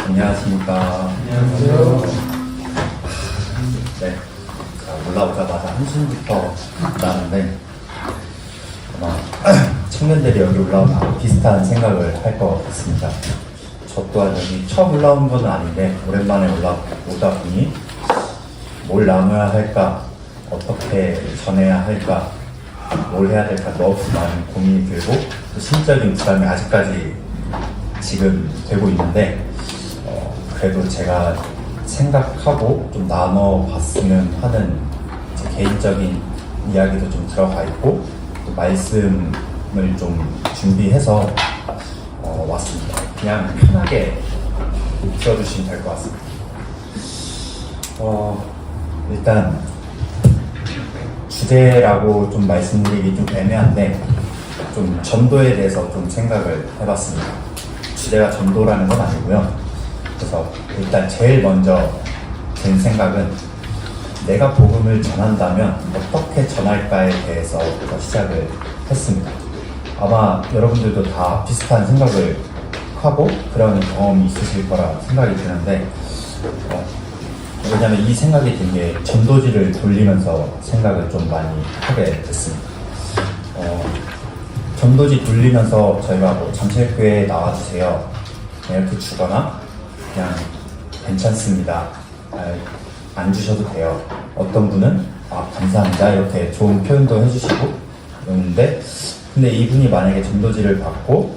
안녕하십니까. 안녕하세요. 네. 올라오자마자 한숨부터 나는데, 아마 청년들이 여기 올라오면 비슷한 생각을 할 것 같습니다. 저 또한 여기 처음 올라온 건 아닌데, 오랜만에 올라오다 보니, 뭘 나눠야 할까, 어떻게 전해야 할까, 뭘 해야 될까, 너무 많은 고민이 들고, 또 심적인 부담이 아직까지 지금 되고 있는데, 그래도 제가 생각하고 좀 나눠봤으면 하는 제 개인적인 이야기도 좀 들어가 있고, 또 말씀을 좀 준비해서 왔습니다. 그냥 편하게 들어주시면 될 것 같습니다. 일단 주제라고 좀 말씀드리기 좀 애매한데, 좀 전도에 대해서 좀 생각을 해봤습니다. 주제가 전도라는 건 아니고요. 그래서 일단 제일 먼저 든 생각은 내가 복음을 전한다면 어떻게 전할까에 대해서부터 시작을 했습니다. 아마 여러분들도 다 비슷한 생각을 하고 그런 경험이 있으실 거라 생각이 드는데, 왜냐하면 이 생각이 든 게 전도지를 돌리면서 생각을 좀 많이 하게 됐습니다. 전도지 돌리면서 저희가 뭐 잠실교회에 나와주세요 이렇게 주거나, 그냥 괜찮습니다, 안 주셔도 돼요, 어떤 분은 감사합니다 이렇게 좋은 표현도 해주시고 그러는데, 근데 이분이 만약에 전도지를 받고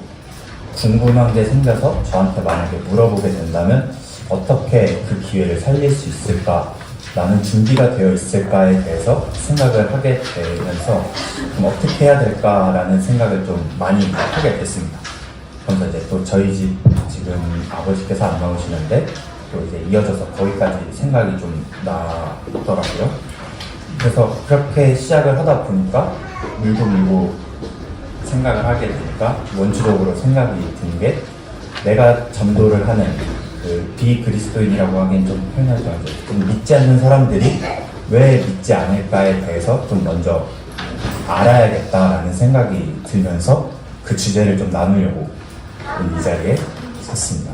궁금한 게 생겨서 저한테 만약에 물어보게 된다면 어떻게 그 기회를 살릴 수 있을까, 나는 준비가 되어 있을까에 대해서 생각을 하게 되면서 그럼 어떻게 해야 될까라는 생각을 좀 많이 하게 됐습니다. 그래서 이제 또 저희 집 지금 아버지께서 안 나오시는데 또 이제 이어져서 거기까지 생각이 좀 나더라고요. 그래서 그렇게 시작을 하다 보니까 밀고 생각을 하게 되니까 원초적으로 생각이 든 게, 내가 전도를 하는 그 비그리스도인이라고 하기엔 좀 표현하지 말죠. 좀 믿지 않는 사람들이 왜 믿지 않을까에 대해서 좀 먼저 알아야겠다라는 생각이 들면서 그 주제를 좀 나누려고 이 자리에 섰습니다.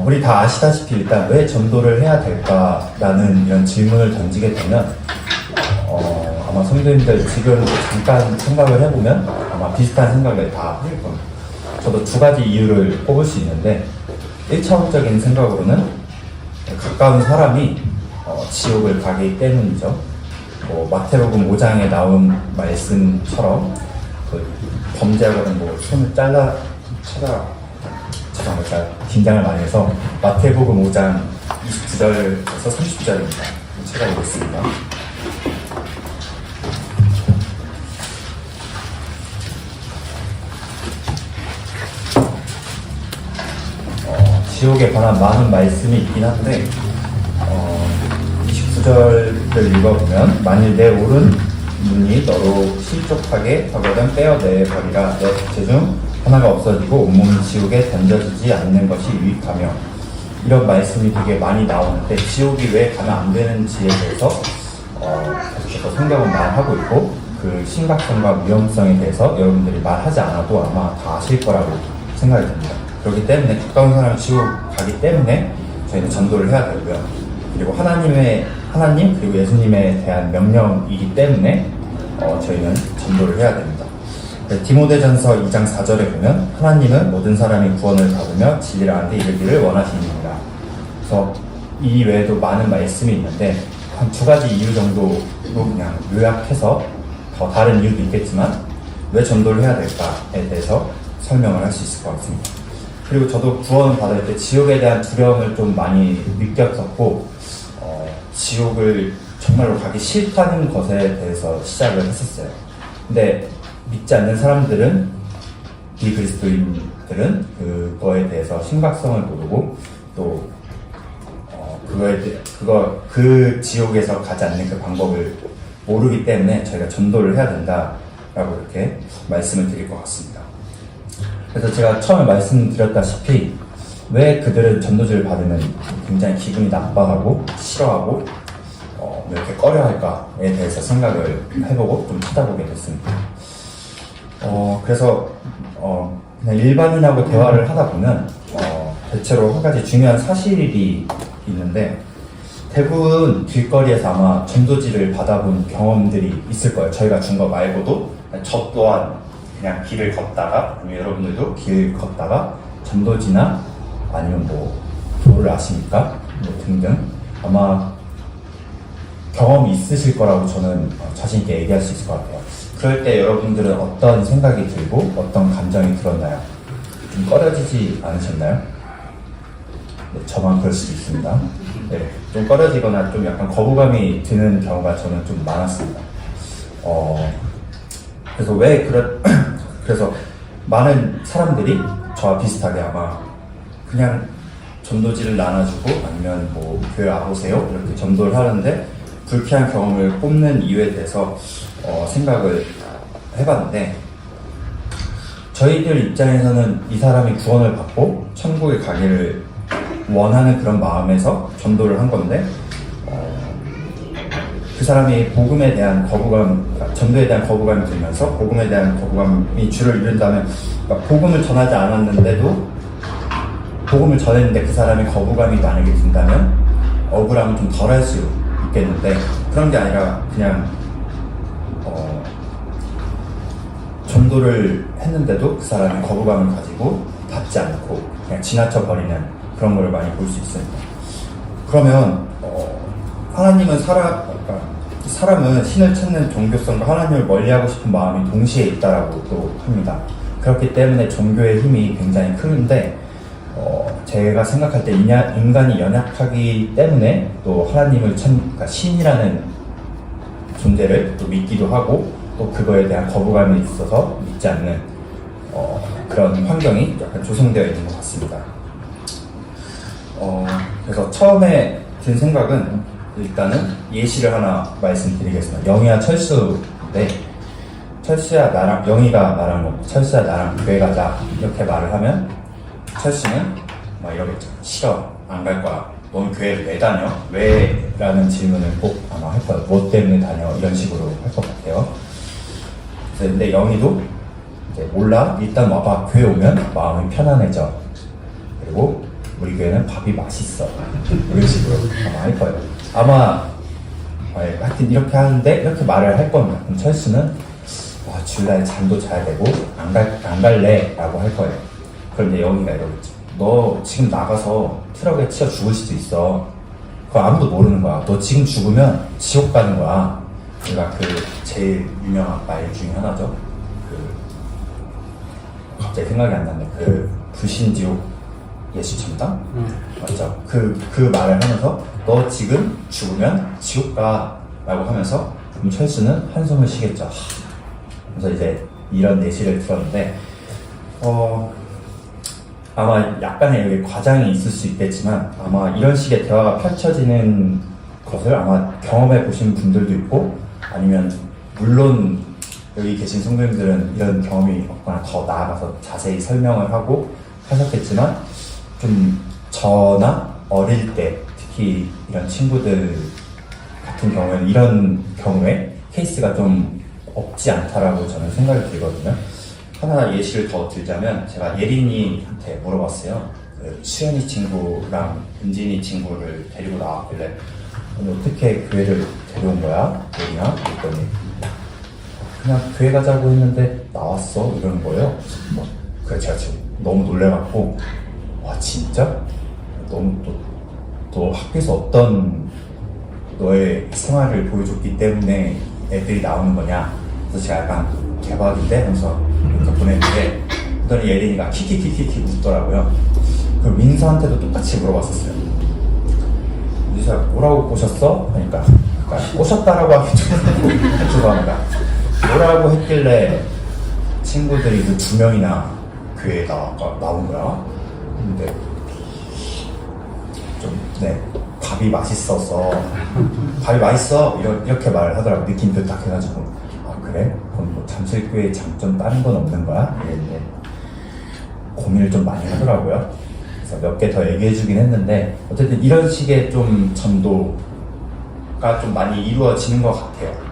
우리 다 아시다시피 일단 왜 전도를 해야 될까라는 이런 질문을 던지게 되면 아마 성도님들 지금 잠깐 생각을 해보면 아마 비슷한 생각을 다 할 겁니다. 저도 두 가지 이유를 꼽을 수 있는데, 1차원적인 생각으로는 가까운 사람이 지옥을 가기 때문이죠. 마태복음 5장에 나온 말씀처럼 그 범죄하거든 손을 잘라 제가 긴장을 많이 해서 마태복음 5장 29절에서 30절입니다. 제가 읽겠습니다. 지옥에 관한 많은 말씀이 있긴 한데 29절을 읽어보면, 만일 내 오른 눈이 너로 실족하게 하거든 떼어내버리라. 내 덕체 중 하나가 없어지고 온몸이 지옥에 던져지지 않는 것이 유익하며, 이런 말씀이 되게 많이 나오는데 지옥이 왜 가면 안 되는지에 대해서 계속해서 성경은 말하고 있고, 그 심각성과 위험성에 대해서 여러분들이 말하지 않아도 아마 다 아실 거라고 생각이 듭니다. 그렇기 때문에 가까운 사람이 지옥 가기 때문에 저희는 전도를 해야 되고요. 그리고 하나님 그리고 예수님에 대한 명령이기 때문에 저희는 전도를 해야 됩니다. 디모데전서 2장 4절에 보면, 하나님은 모든 사람이 구원을 받으며 진리를 아는 데 이르기를 원하시니라. 그래서 이 외에도 많은 말씀이 있는데 한 두 가지 이유 정도로 그냥 요약해서 더 다른 이유도 있겠지만 왜 전도를 해야 될까에 대해서 설명을 할 수 있을 것 같습니다. 그리고 저도 구원 받을 때 지옥에 대한 두려움을 좀 많이 느꼈었고, 지옥을 정말로 가기 싫다는 것에 대해서 시작을 했었어요. 근데 믿지 않는 사람들은, 비그리스도인들은 그거에 대해서 심각성을 모르고 또 그 지옥에서 가지 않는 그 방법을 모르기 때문에 저희가 전도를 해야 된다라고 이렇게 말씀을 드릴 것 같습니다. 그래서 제가 처음에 말씀드렸다시피 왜 그들은 전도지를 받으면 굉장히 기분이 나빠하고 싫어하고 이렇게 꺼려할까에 대해서 생각을 해보고 좀 찾아보게 됐습니다. 그래서 그냥 일반인하고 대화를 하다 보면 대체로 한 가지 중요한 사실이 있는데, 대부분 길거리에서 아마 전도지를 받아본 경험들이 있을 거예요. 저희가 준 거 말고도 저 또한 그냥 길을 걷다가, 아니면 여러분들도 길 걷다가 전도지나 아니면 뭐 도를 아십니까? 뭐 등등 아마 경험이 있으실 거라고 저는 자신 있게 얘기할 수 있을 것 같아요. 그럴 때 여러분들은 어떤 생각이 들고 어떤 감정이 들었나요? 좀 꺼려지지 않으셨나요? 네, 저만 그럴 수도 있습니다. 네, 좀 꺼려지거나 좀 약간 거부감이 드는 경우가 저는 좀 많았습니다. 그래서 그래서 많은 사람들이 저와 비슷하게 아마 그냥 전도지를 나눠주고 아니면 뭐 교회 와보세요 이렇게 전도를 하는데 불쾌한 경험을 꼽는 이유에 대해서 생각을 해봤는데, 저희들 입장에서는 이 사람이 구원을 받고 천국에 가기를 원하는 그런 마음에서 전도를 한 건데, 그 사람이 복음에 대한 거부감, 그러니까 전도에 대한 거부감이 들면서 복음에 대한 거부감이 주를 이룬다면, 그러니까 복음을 전하지 않았는데도 복음을 전했는데 그 사람이 거부감이 만약에 든다면 억울함은 좀 덜할 수 있겠는데, 그런 게 아니라 그냥 전도를 했는데도 그 사람이 거부감을 가지고 받지 않고 그냥 지나쳐 버리는 그런 걸 많이 볼 수 있습니다. 그러면 하나님은 사람은 신을 찾는 종교성과 하나님을 멀리하고 싶은 마음이 동시에 있다라고 또 합니다. 그렇기 때문에 종교의 힘이 굉장히 큰데, 제가 생각할 때 인간이 연약하기 때문에 또 하나님을 그러니까 신이라는 존재를 또 믿기도 하고 또 그거에 대한 거부감이 있어서 믿지 않는 그런 환경이 약간 조성되어 있는 것 같습니다. 그래서 처음에 든 생각은 일단은 예시를 하나 말씀드리겠습니다. 영희와 철수인데, 철수야 나랑, 영희가 말하는 거, 철수야 나랑 교회 가자 이렇게 말을 하면 철수는 막 이러겠죠. 싫어, 안 갈 거야. 넌 교회를 왜 다녀? 왜? 라는 질문을 꼭 아마 할 거예요. 뭐 때문에 다녀? 이런 식으로 할 것 같아요. 근데 영희도 이제 몰라, 일단 와봐. 교회 오면 마음이 편안해져. 그리고 우리 교회는 밥이 맛있어. 이런 식으로 아마 할 거예요. 아마 하여튼 이렇게 하는데 이렇게 말을 할 겁니다. 그럼 철수는 주일날 잠도 자야 되고 안 갈래 라고 할 거예요. 그런데 영희가 이러겠죠. 너 지금 나가서 트럭에 치여 죽을 수도 있어. 그거 아무도 모르는 거야. 너 지금 죽으면 지옥 가는 거야. 그러니까 그 제일 유명한 말 중에 하나죠. 갑자기 생각이 안 나는데 그 불신지옥 예수천당? 맞죠? 그 말을 하면서 너 지금 죽으면 지옥 가 라고 하면서 그럼 철수는 한숨을 쉬겠죠. 그래서 이제 이런 예시를 들었는데, 아마 약간의 여기 과장이 있을 수 있겠지만 아마 이런 식의 대화가 펼쳐지는 것을 아마 경험해 보신 분들도 있고, 아니면 물론 여기 계신 성도님들은 이런 경험이 없거나 더 나아가서 자세히 설명을 하고 하셨겠지만, 좀 저나 어릴 때 특히 이런 친구들 같은 경우에는 이런 경우에 케이스가 좀 없지 않다라고 저는 생각이 들거든요. 하나 예시를 더 들자면, 제가 예린이한테 물어봤어요. 그 수연이 친구랑 은진이 친구를 데리고 나왔길래 어떻게 교회를 데려온 거야? 예린아? 그랬더니 그냥 교회 가자고 했는데 나왔어 이러는 거예요. 그래서 제가 지금 너무 놀래갖고, 와 진짜? 너무 또 학교에서 어떤 너의 생활을 보여줬기 때문에 애들이 나오는 거냐? 그래서 제가 약간 대박인데 하면서 이렇게 보냈는데, 그랬더니 예린이가 키키키키키 웃더라고요. 그럼 민서한테도 똑같이 물어봤었어요. 민서야 뭐라고 꼬셨어? 그러니까 꼬셨다라고 하기 좀 죄송합니다. 뭐라고 했길래 친구들이 그 2명이나 교회에 나온 거야? 근데 밥이 맛있어서 밥이 맛있어 이렇게 말을 하더라고. 느낌표 딱 해가지고, 그래? 그럼 뭐 잠실교회의 장점 다른 건 없는 거야? 이랬는데 고민을 좀 많이 하더라고요. 그래서 몇 개 더 얘기해주긴 했는데, 어쨌든 이런 식의 좀 전도가 좀 많이 이루어지는 것 같아요.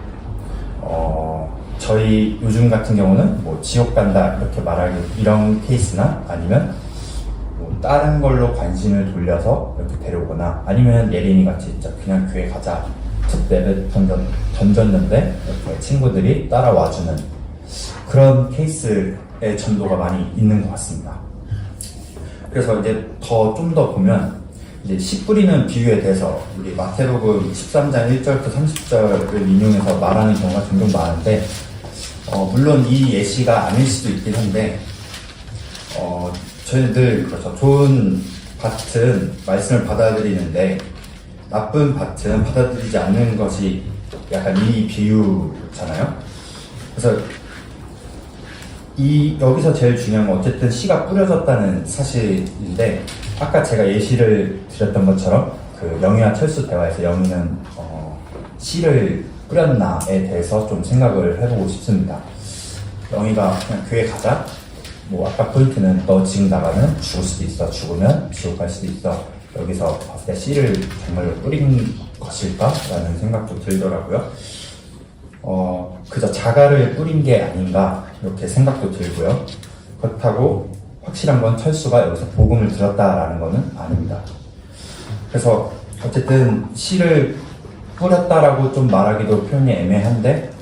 저희 요즘 같은 경우는 뭐 지옥 간다 이렇게 말하기 이런 케이스나, 아니면 뭐 다른 걸로 관심을 돌려서 이렇게 데려오거나 아니면 예린이 같이 진짜 그냥 교회 가자 툭 던졌는데 이렇게 친구들이 따라와주는 그런 케이스의 전도가 많이 있는 것 같습니다. 그래서 이제 좀 더 보면 이제 씨 뿌리는 비유에 대해서 우리 마태복음 13장 1절부터 30절을 인용해서 말하는 경우가 종종 많은데 물론 이 예시가 아닐 수도 있긴 한데 저희는 늘 그렇죠. 좋은 밭은 말씀을 받아들이는데 나쁜 밭은 받아들이지 않는 것이 약간 이 비유잖아요. 그래서 여기서 제일 중요한 건 어쨌든 씨가 뿌려졌다는 사실인데 아까 제가 예시를 드렸던 것처럼 그 영희와 철수 대화에서 영희는 씨를 뿌렸나에 대해서 좀 생각을 해보고 싶습니다. 영희가 그냥 교회 가자. 뭐 아까 포인트는 너 지금 나가면 죽을 수도 있어. 죽으면 지옥 갈 수도 있어. 여기서 봤을 때 씨를 정말로 뿌린 것일까라는 생각도 들더라고요. 그저 자갈을 뿌린 게 아닌가 이렇게 생각도 들고요. 그렇다고 확실한 건 철수가 여기서 복음을 들었다라는 것은 아닙니다. 그래서 어쨌든 씨를 뿌렸다라고 좀 말하기도 표현이 애매한데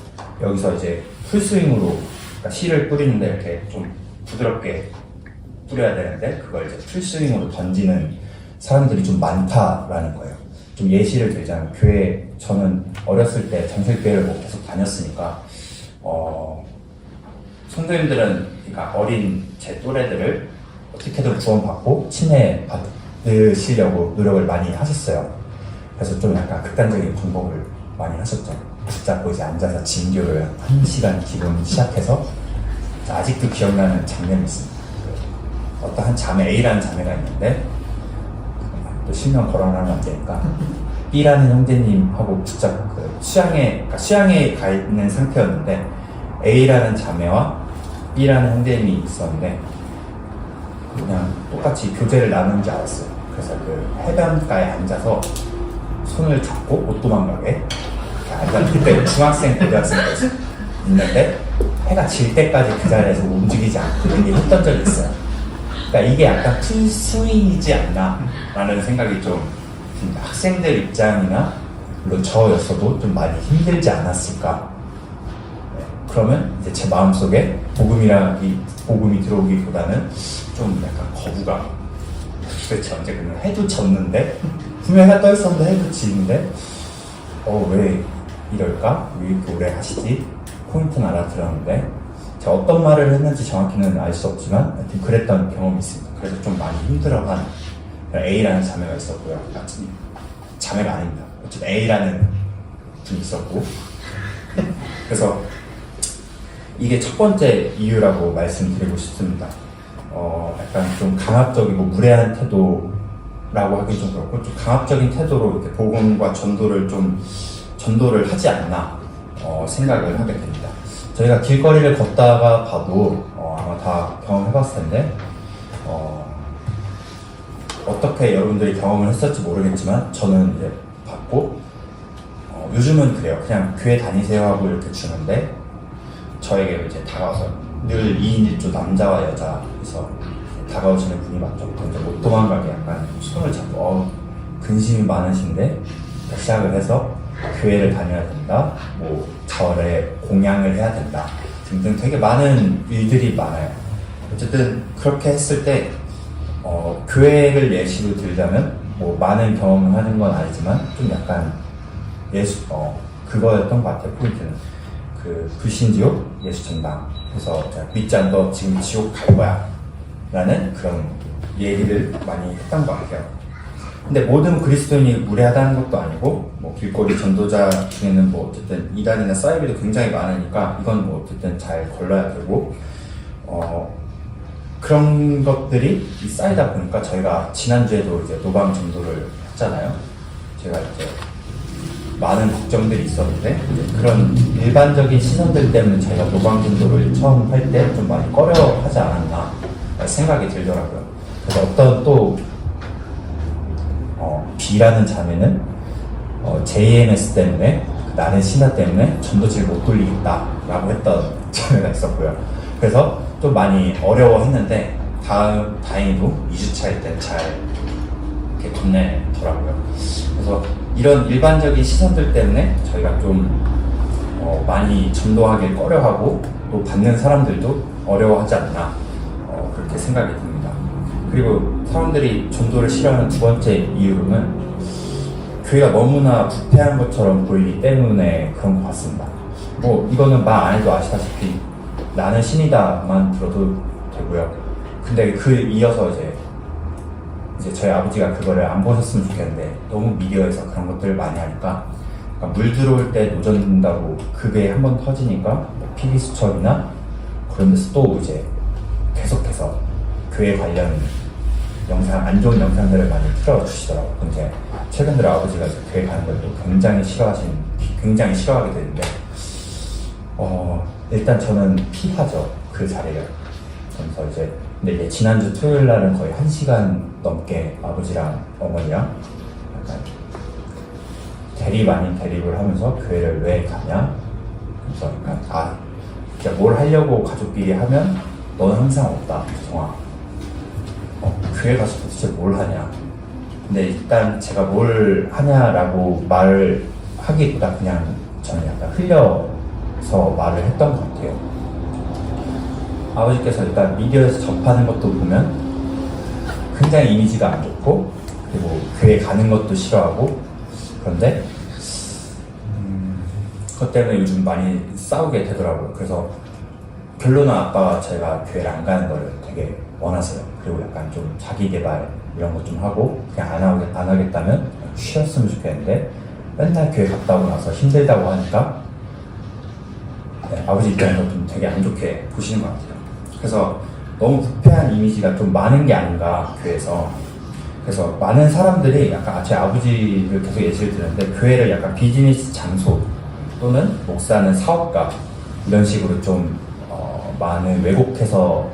여기서 이제 풀스윙으로 그러니까 씨를 뿌리는데 이렇게 좀 부드럽게 뿌려야 되는데 그걸 이제 풀스윙으로 던지는 사람들이 좀 많다라는 거예요. 좀 예시를 들자면 저는 어렸을 때 장설교회를 뭐 계속 다녔으니까 성도님들은 그러니까 어린 제 또래들을 어떻게든 구원받고 친해 받으시려고 노력을 많이 하셨어요. 그래서 좀 약간 극단적인 방법을 많이 하셨죠. 붙잡고 이제 앉아서 진교를 1시간 기본 시작해서 아직도 기억나는 장면이 있습니다. 어떠한 자매 A라는 자매가 있는데 또 실명 거론하면 안 되니까 B라는 형제님하고 붙잡고 수양에 가 있는 상태였는데 A라는 자매와 B라는 형제님이 있었는데 그냥 똑같이 교제를 나누는 줄 알았어요. 그래서 그 해변가에 앉아서 손을 잡고 못 도망가게 앉아서 그때 중학생, 고등학생까지 있는데 해가 질 때까지 그 자리에서 움직이지 않고 이렇게 했던 적이 있어요. 그러니까 이게 약간 풀스윙이지 않나 라는 생각이 좀 듭니다. 학생들 입장이나 물론 저였어도 좀 많이 힘들지 않았을까. 그러면 이제 제 마음속에 복음이 들어오기보다는 좀 약간 거부감. 도대체 언제 그러면 해도 졌는데 분명히 해가 떠있었는데 해도 지는데 왜 이럴까? 왜 이렇게 오래 하시지? 포인트는 알아들었는데 제가 어떤 말을 했는지 정확히는 알 수 없지만 하여튼 그랬던 경험이 있습니다. 그래서 좀 많이 힘들어한 A라는 자매가 있었고요. 자매가 아닙니다. 어쨌든 A라는 분이 있었고 그래서 이게 첫 번째 이유라고 말씀드리고 싶습니다. 약간 좀 강압적이고 무례한 태도라고 하긴 좀 그렇고 좀 강압적인 태도로 이렇게 복음과 전도를 하지 않나 생각을 하게 됩니다. 저희가 길거리를 걷다가 봐도 아마 다 경험해봤을 텐데 어떻게 여러분들이 경험을 했을지 모르겠지만 저는 이제 봤고 요즘은 그래요. 그냥 교회 다니세요 하고 이렇게 주는데 저에게 이제 다가와서 늘 2인 1조 남자와 여자에서 다가오시는 분이 맞죠. 이제 못 도망가게 약간 손을 잡고 근심이 많으신데 시작을 해서 교회를 다녀야 된다, 뭐 절에 공양을 해야 된다 등등 되게 많은 일들이 많아요. 어쨌든 그렇게 했을 때 교회를 예시로 들자면 뭐 많은 경험을 하는 건 아니지만 좀 약간 그거였던 것 같아요. 포인트는 그 불신지옥 예수전당 그래서 믿지 않도 지금 지옥 갈 거야 라는 그런 얘기를 많이 했던 것 같아요. 근데 모든 그리스도인이 무례하다는 것도 아니고 뭐 길거리 전도자 중에는 뭐 어쨌든 이단이나 사이비도 굉장히 많으니까 이건 뭐 어쨌든 잘 걸러야 되고 그런 것들이 쌓이다 보니까 저희가 지난주에도 이제 노방 전도를 했잖아요. 제가 이제 많은 걱정들이 있었는데 그런 일반적인 시선들 때문에 저희가 노방 전도를 처음 할 때 좀 많이 꺼려 하지 않았나 생각이 들더라고요. 그래서 어떤 또 B라는 자매는 JMS 때문에 나는 신화 때문에 전도지를 못 돌리겠다 라고 했던 자매가 있었고요. 그래서 좀 많이 어려워했는데 다행히도 2주차일 때 잘 이렇게 건네더라고요. 그래서 이런 일반적인 시선들 때문에 저희가 좀 많이 전도하길 꺼려하고 또 받는 사람들도 어려워하지 않나 그렇게 생각이 듭니다. 그리고 사람들이 전도를 싫어하는 두 번째 이유로는 교회가 너무나 부패한 것처럼 보이기 때문에 그런 것 같습니다. 뭐 이거는 말 안 해도 아시다시피 나는 신이다만 들어도 되고요. 근데 그 이어서 이제 저희 아버지가 그거를 안 보셨으면 좋겠는데 너무 미디어에서 그런 것들을 많이 하니까 그러니까 물 들어올 때 노전 된다고 그게 한번 터지니까 PB수첩이나 그런 데서 또 이제 계속해서 교회 관련 영상, 안 좋은 영상들을 많이 틀어주시더라고요. 근데 최근 들어 아버지가 이제 교회 가는 걸 또 굉장히 싫어하게 되는데 일단 저는 피하죠. 그 자리를. 그래서 근데 지난주 토요일 날은 거의 1시간 넘게 아버지랑 어머니랑 약간 대립 아닌 대립을 하면서 교회를 왜 가냐? 그래서 약간 그러니까 뭘 하려고 가족끼리 하면 너는 항상 없다, 정아. 교회 가서 도대체 뭘 하냐? 근데 일단 제가 뭘 하냐라고 말을 하기보다 그냥 저는 약간 흘려서 말을 했던 것 같아요. 아버지께서 일단 미디어에서 접하는 것도 보면 굉장히 이미지가 안 좋고 그리고 교회 가는 것도 싫어하고 그런데 그것 때문에 요즘 많이 싸우게 되더라고요. 그래서 결론은 아빠가 제가 교회를 안 가는 걸 되게 원하세요. 그리고 약간 좀 자기 개발 이런 거 좀 하고 그냥 안 하겠다면 쉬었으면 좋겠는데 맨날 교회 갔다 오고 나서 힘들다고 하니까 아버지 입장에서 좀 되게 안 좋게 보시는 것 같아요. 그래서 너무 부패한 이미지가 좀 많은 게 아닌가 교회에서. 그래서 많은 사람들이 약간 제 아버지를 계속 예시를 드는데 교회를 약간 비즈니스 장소 또는 목사는 사업가 이런 식으로 좀 많은 왜곡해서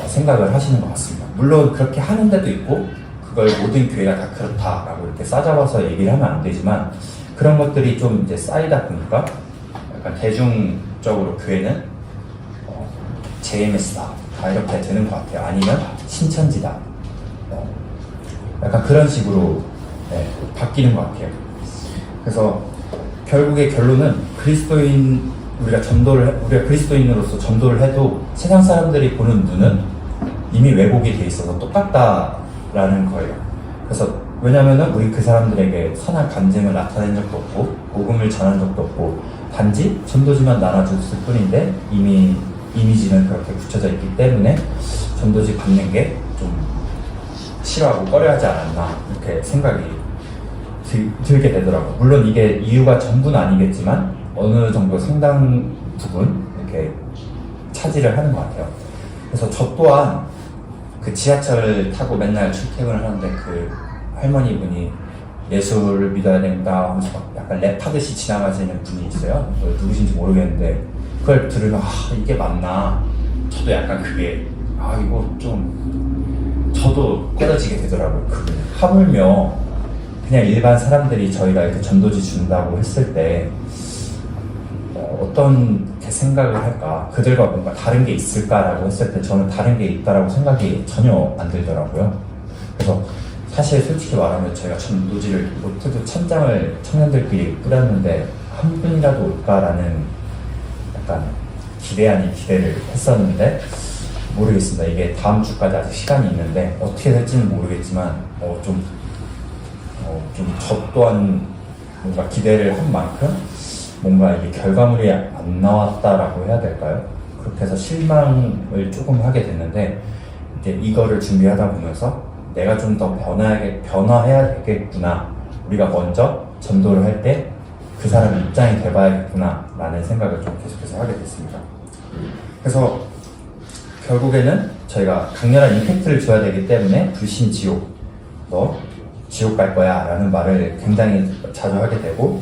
생각을 하시는 것 같습니다. 물론 그렇게 하는 데도 있고 그걸 모든 교회가 다 그렇다라고 이렇게 싸잡아서 얘기를 하면 안 되지만 그런 것들이 좀 이제 쌓이다 보니까 약간 대중적으로 교회는 JMS다 이렇게 되는 것 같아요. 아니면 신천지다 약간 그런 식으로 바뀌는 것 같아요. 그래서 결국의 결론은 우리가 그리스도인으로서 전도를 해도 세상 사람들이 보는 눈은 이미 왜곡이 돼 있어서 똑같다라는 거예요. 그래서 왜냐면은 우리 그 사람들에게 선한 간증을 나타낸 적도 없고 복음을 전한 적도 없고 단지 전도지만 나눠줬을 뿐인데 이미 이미지는 그렇게 굳혀져 있기 때문에 전도지 받는 게 좀 싫어하고 꺼려하지 않았나 이렇게 생각이 들게 되더라고요. 물론 이게 이유가 전부는 아니겠지만 어느 정도 상당 부분 이렇게 차지를 하는 것 같아요. 그래서 저 또한 그 지하철을 타고 맨날 출퇴근을 하는데 그 할머니 분이 예수를 믿어야 된다 하면서 약간 랩하듯이 지나가시는 분이 있어요. 누구신지 모르겠는데 그걸 들으면 이게 맞나? 저도 약간 그게 이거 좀 저도 꺼려지게 되더라고요. 그분 하물며 그냥 일반 사람들이 저희가 이렇게 전도지 준다고 했을 때 어떤 생각을 할까? 그들과 뭔가 다른 게 있을까라고 했을 때 저는 다른 게 있다라고 생각이 전혀 안 들더라고요. 그래서 사실 솔직히 말하면 제가 전도지를 못해도 천장을 청년들끼리 뿌렸는데 한 분이라도 올까라는 약간 기대 아닌 기대를 했었는데 모르겠습니다. 이게 다음 주까지 아직 시간이 있는데 어떻게 될지는 모르겠지만 좀 저 또한 뭔가 기대를 한 만큼 뭔가 이게 결과물이 안 나왔다라고 해야 될까요? 그렇게 해서 실망을 조금 하게 됐는데 이제 이거를 준비하다 보면서 내가 좀 더 변화해야 되겠구나. 우리가 먼저 전도를 할 때 그 사람 입장이 돼봐야겠구나 라는 생각을 좀 계속해서 하게 됐습니다. 그래서 결국에는 저희가 강렬한 임팩트를 줘야 되기 때문에 불신 지옥, 너 지옥 갈 거야 라는 말을 굉장히 자주 하게 되고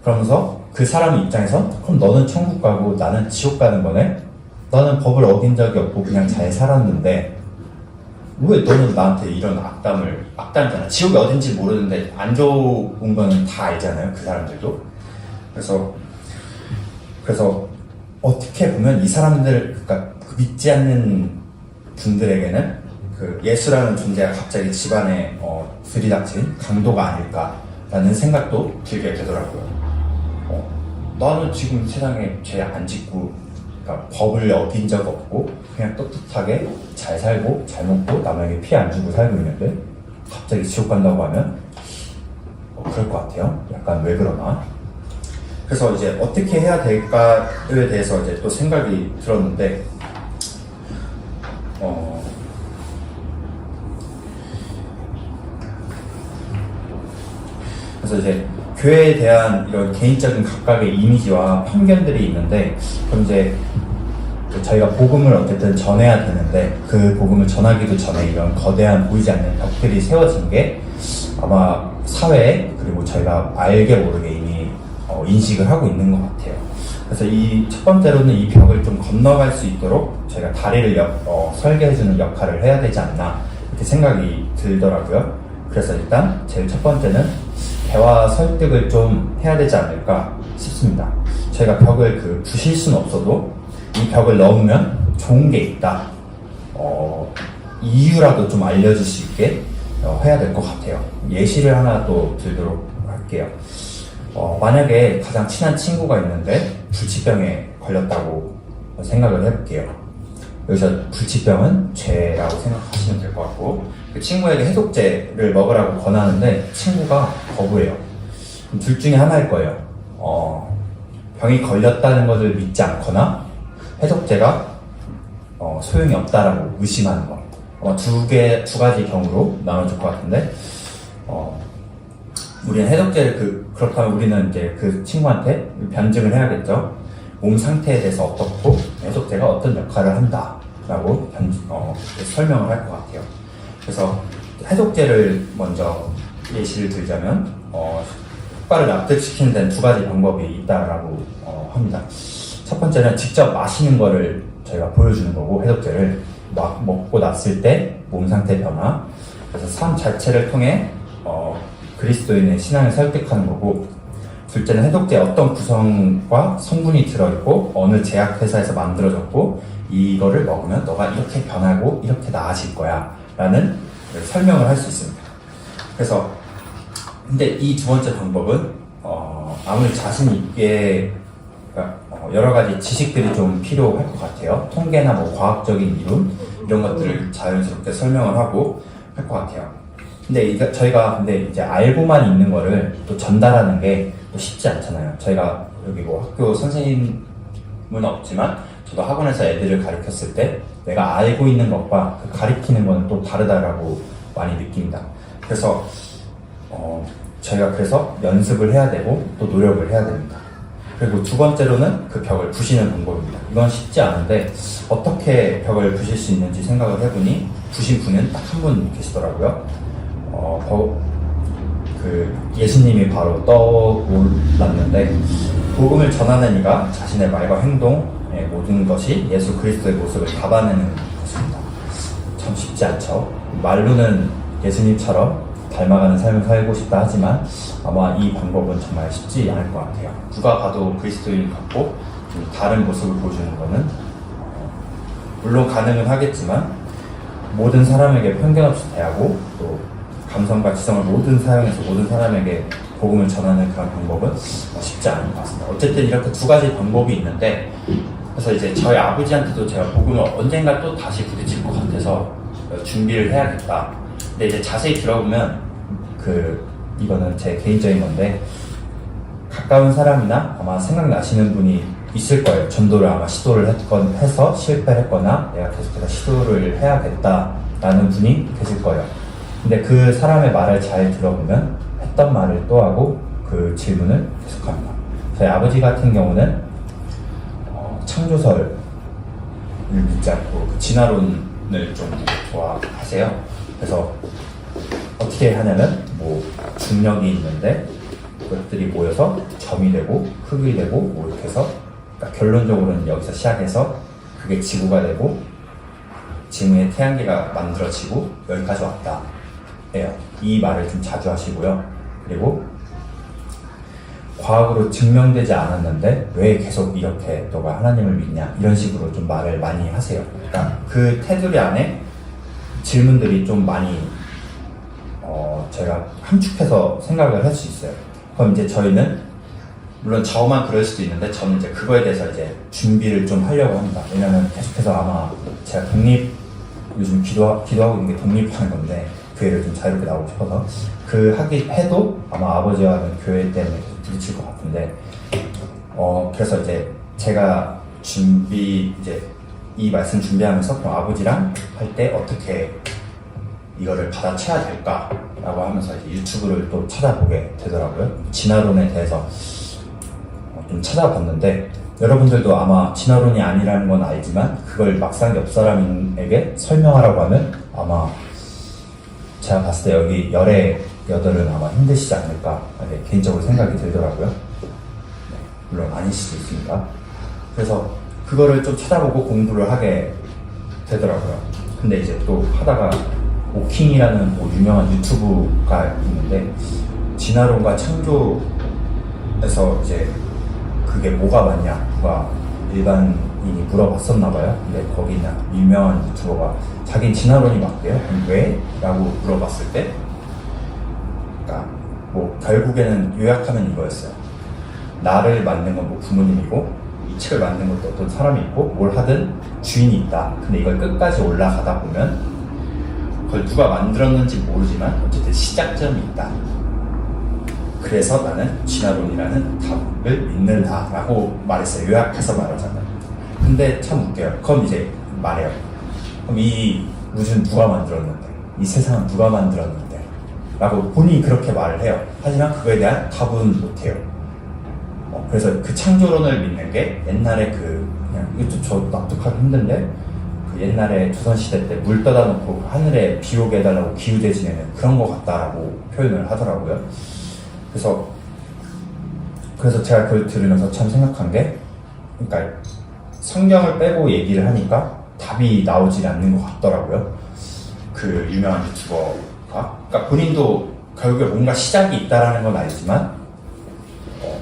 그러면서 그 사람 입장에서 그럼 너는 천국 가고 나는 지옥 가는 거네? 나는 법을 어긴 적이 없고 그냥 잘 살았는데 왜 너는 나한테 이런 악담이잖아. 지옥이 어딘지 모르는데 안 좋은 거는 다 알잖아요. 그 사람들도. 그래서 어떻게 보면 이 사람들, 그러니까 믿지 않는 분들에게는 그 예수라는 존재가 갑자기 집안에 들이닥친 강도가 아닐까라는 생각도 들게 되더라고요. 나는 지금 세상에 죄 안 짓고, 그러니까 법을 어긴 적 없고 그냥 떳떳하게 잘 살고 잘 먹고 남에게 피해 안 주고 살고 있는데 갑자기 지옥 간다고 하면 그럴 것 같아요. 약간 왜 그러나. 그래서 이제 어떻게 해야 될까에 대해서 이제 또 생각이 들었는데, 그래서 이제 교회에 대한 이런 개인적인 각각의 이미지와 편견들이 있는데, 그럼 이제 저희가 복음을 어쨌든 전해야 되는데 그 복음을 전하기도 전에 이런 거대한 보이지 않는 벽들이 세워진 게 아마 사회에, 그리고 저희가 알게 모르게 이미 인식을 하고 있는 것 같아요. 그래서 이 첫 번째로는 이 벽을 좀 건너갈 수 있도록 저희가 다리를 설계해주는 역할을 해야 되지 않나, 이렇게 생각이 들더라고요. 그래서 일단 제일 첫 번째는 대화 설득을 좀 해야 되지 않을까 싶습니다. 저희가 벽을 부실 수는 없어도 이 벽을 넘으면 좋은 게 있다, 이유라도 좀 알려줄 수 있게 해야 될 것 같아요. 예시를 하나 또 들도록 할게요. 만약에 가장 친한 친구가 있는데 불치병에 걸렸다고 생각을 해볼게요. 여기서 불치병은 죄라고 생각하시면 될 것 같고, 그 친구에게 해독제를 먹으라고 권하는데 친구가 거부해요. 그럼 둘 중에 하나일 거예요. 병이 걸렸다는 것을 믿지 않거나 해독제가 소용이 없다라고 의심하는 거. 아마 두 가지 경우로 나눠질 것 같은데, 우리는 해독제를 그렇다면 우리는 이제 그 친구한테 변증을 해야겠죠. 몸 상태에 대해서 어떻고 해독제가 어떤 역할을 한다라고 설명을 할 것 같아요. 그래서 해독제를 먼저 예시를 들자면 효과를 납득시키는 데는 두 가지 방법이 있다라고 합니다. 첫 번째는 직접 마시는 거를 저희가 보여주는 거고, 해독제를 막 먹고 났을 때 몸 상태 변화, 그래서 삶 자체를 통해 그리스도인의 신앙을 설득하는 거고, 둘째는 해독제에 어떤 구성과 성분이 들어있고 어느 제약회사에서 만들어졌고 이거를 먹으면 너가 이렇게 변하고 이렇게 나아질 거야 라는 설명을 할 수 있습니다. 그래서 근데 이 두 번째 방법은 아무리 자신 있게 여러 가지 지식들이 좀 필요할 것 같아요. 통계나 뭐 과학적인 이론 이런 것들을 자연스럽게 설명을 하고 할 것 같아요. 근데 저희가 이제 알고만 있는 거를 또 전달하는 게 또 쉽지 않잖아요. 저희가 여기 뭐 학교 선생님은 없지만 저도 학원에서 애들을 가르쳤을 때 내가 알고 있는 것과 그 가르치는 건 또 다르다라고 많이 느낍니다. 그래서 저희가 그래서 연습을 해야 되고 또 노력을 해야 됩니다. 그리고 두 번째로는 그 벽을 부시는 방법입니다. 이건 쉽지 않은데 어떻게 벽을 부실 수 있는지 생각을 해보니 부신 분은 딱 한 분 계시더라고요. 예수님이 바로 떠올랐는데, 복음을 전하는 이가 자신의 말과 행동의 모든 것이 예수 그리스도의 모습을 담아내는 것입니다. 참 쉽지 않죠. 말로는 예수님처럼 닮아가는 삶을 살고 싶다 하지만 아마 이 방법은 정말 쉽지 않을 것 같아요. 누가 봐도 그리스도인 같고 좀 다른 모습을 보여주는 것은 물론 가능은 하겠지만 모든 사람에게 편견 없이 대하고 또 감성과 지성을 모든 사용해서 모든 사람에게 복음을 전하는 그런 방법은 쉽지 않은 것 같습니다. 어쨌든 이렇게 두 가지 방법이 있는데, 그래서 이제 저희 아버지한테도 제가 복음을 언젠가 또 다시 부딪힐 것 같아서 준비를 해야겠다. 근데 이제 자세히 들어보면 이거는 제 개인적인 건데, 가까운 사람이나 아마 생각나시는 분이 있을 거예요. 전도를 아마 시도를 해서 실패를 했거나 내가 계속해서 시도를 해야겠다라는 분이 계실 거예요. 근데 그 사람의 말을 잘 들어보면 했던 말을 또 하고 그 질문을 계속합니다. 저희 아버지 같은 경우는 창조설을 믿지 않고 그 진화론을 좀 좋아하세요. 그래서 어떻게 하냐면 뭐 중력이 있는데 그것들이 모여서 점이 되고 흙이 되고 뭐 이렇게 해서, 그러니까 결론적으로는 여기서 시작해서 그게 지구가 되고 지구의 태양계가 만들어지고 여기까지 왔다. 이 말을 좀 자주 하시고요. 그리고 과학으로 증명되지 않았는데 왜 계속 이렇게 너가 하나님을 믿냐 이런 식으로 좀 말을 많이 하세요. 그러니까 그 테두리 안에 질문들이 좀 많이 제가 함축해서 생각을 할 수 있어요. 그럼 이제 저희는 물론 저만 그럴 수도 있는데 저는 이제 그거에 대해서 이제 준비를 좀 하려고 합니다. 왜냐면 계속해서 아마 제가 요즘 기도하고 있는 게 독립하는 건데 교회를 좀 자유롭게 나오고 싶어서 해도 아마 아버지와 하는 교회 때문에 계속 부딪힐 것 같은데 그래서 이제 제가 이제 이 말씀 준비하면서 그럼 아버지랑 할 때 어떻게 이거를 받아쳐야 될까라고 하면서 이제 유튜브를 또 찾아보게 되더라고요. 진화론에 대해서 좀 찾아봤는데 여러분들도 아마 진화론이 아니라는 건 알지만 그걸 막상 옆 사람에게 설명하라고 하면 아마 제가 봤을 때 여기 열의 여덟은 아마 힘드시지 않을까 개인적으로 생각이 들더라고요. 물론 아닐 수도 있습니다. 그래서 그거를 좀 찾아보고 공부를 하게 되더라고요. 근데 이제 또 하다가 오킹이라는 유명한 유튜브가 있는데 진화론과 창조에서 이제 그게 뭐가 맞냐 누가 일반인이 물어봤었나봐요. 근데 거기 유명한 유튜버가 자기는 진화론이 맞대요. 왜? 라고 물어봤을 때 그러니까 뭐 결국에는 요약하면 이거였어요. 나를 만든 건 뭐 부모님이고 이 책을 만든 것도 어떤 사람이 있고 뭘 하든 주인이 있다. 근데 이걸 끝까지 올라가다 보면 그걸 누가 만들었는지 모르지만 어쨌든 시작점이 있다. 그래서 나는 진화론이라는 답을 믿는다라고 말했어요. 요약해서 말하자면. 근데 참 웃겨요. 그럼 이제 말해요. 그럼 이 우주는 누가 만들었는데? 이 세상은 누가 만들었는데? 라고 본인이 그렇게 말을 해요. 하지만 그거에 대한 답은 못해요. 그래서 그 창조론을 믿는 게 옛날에 그냥 이것도 저 납득하기 힘든데 그 옛날에 조선시대 때 물 떠다 놓고 하늘에 비 오게 해달라고 기우제 지내는 그런 것 같다라고 표현을 하더라고요. 그래서 제가 그걸 들으면서 참 생각한 게 그러니까 성경을 빼고 얘기를 하니까 답이 나오질 않는 것 같더라고요. 그 유명한 유튜버가 그러니까 본인도 결국에 뭔가 시작이 있다라는 건 알지만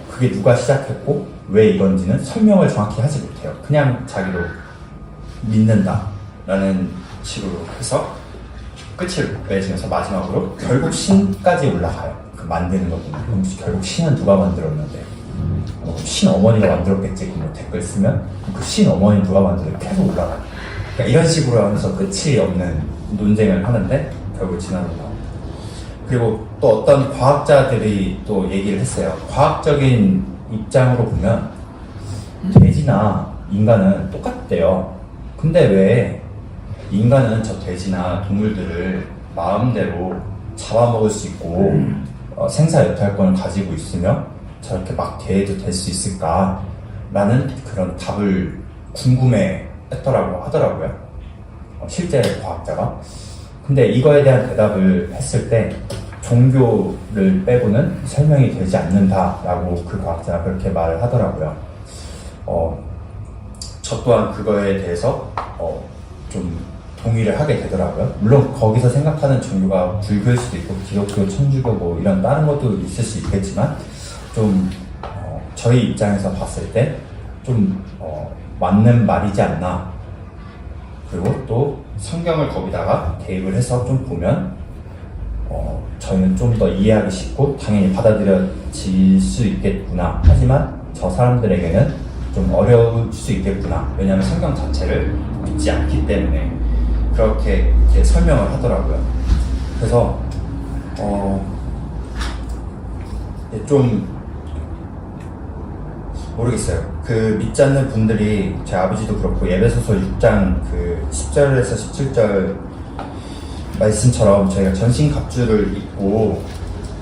그게 누가 시작했고 왜 이건지는 설명을 정확히 하지 못해요. 그냥 자기도 믿는다라는 식으로 해서 끝을 맺으면서 마지막으로 결국 신까지 올라가요. 그 만드는 거 보면 그럼 결국 신은 누가 만들었는데 신 어머니가 만들었겠지. 뭐 댓글 쓰면 그 신 어머니 누가 만들었는데 계속 올라가요. 그러니까 이런 식으로 하면서 끝이 없는 논쟁을 하는데 결국 진화로 나옵니다. 그리고 또 어떤 과학자들이 또 얘기를 했어요. 과학적인 입장으로 보면 돼지나 인간은 똑같대요. 근데 왜 인간은 저 돼지나 동물들을 마음대로 잡아먹을 수 있고 생사여탈권을 가지고 있으며 저렇게 막 대해도 될 수 있을까? 라는 그런 답을 궁금해 하더라고요. 실제 과학자가. 근데 이거에 대한 대답을 했을 때 종교를 빼고는 설명이 되지 않는다라고 그 과학자가 그렇게 말을 하더라고요. 저 또한 그거에 대해서 좀 동의를 하게 되더라고요. 물론 거기서 생각하는 종교가 불교일 수도 있고 기독교, 천주교 뭐 이런 다른 것도 있을 수 있겠지만 좀 저희 입장에서 봤을 때 좀 맞는 말이지 않나. 그리고 또 성경을 거기다가 대입을 해서 좀 보면 저희는 좀 더 이해하기 쉽고 당연히 받아들여질 수 있겠구나. 하지만 저 사람들에게는 좀 어려울 수 있겠구나. 왜냐하면 성경 자체를 믿지 않기 때문에 그렇게 이렇게 설명을 하더라고요. 그래서 좀 모르겠어요. 그 믿지 않는 분들이 제 아버지도 그렇고 예배소서 6장 그 10절에서 17절 말씀처럼 저희가 전신갑주를 입고